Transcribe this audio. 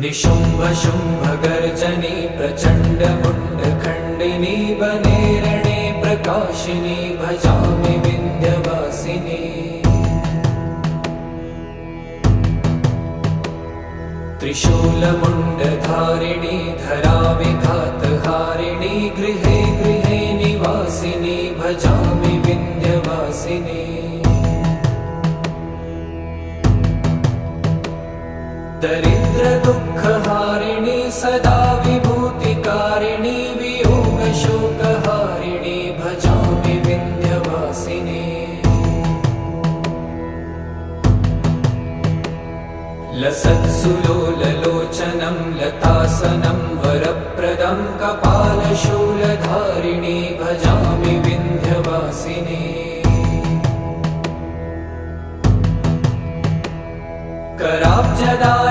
निशुम्भ शुम्भ गर्जनी प्रचण्ड मुण्ड खण्डिनी वने रणे प्रकाशिनी भजामि विन्ध्यवासिनी। त्रिशूलमुण्डधारिणी धराविघातहारिणी गृहे गृहे निवासिनी भजामि विन्ध्यवासिनी। दरिद्र दुःखहारिणी सदा विभूतिकारिणी वियोगशोकहारिणी भजामि विन्ध्यवासिनी। लसत्सुलोललोचनं लतासनं वरप्रदं कपालशूलधारिणी भजामि विन्ध्यवासिनी। कराब्जदान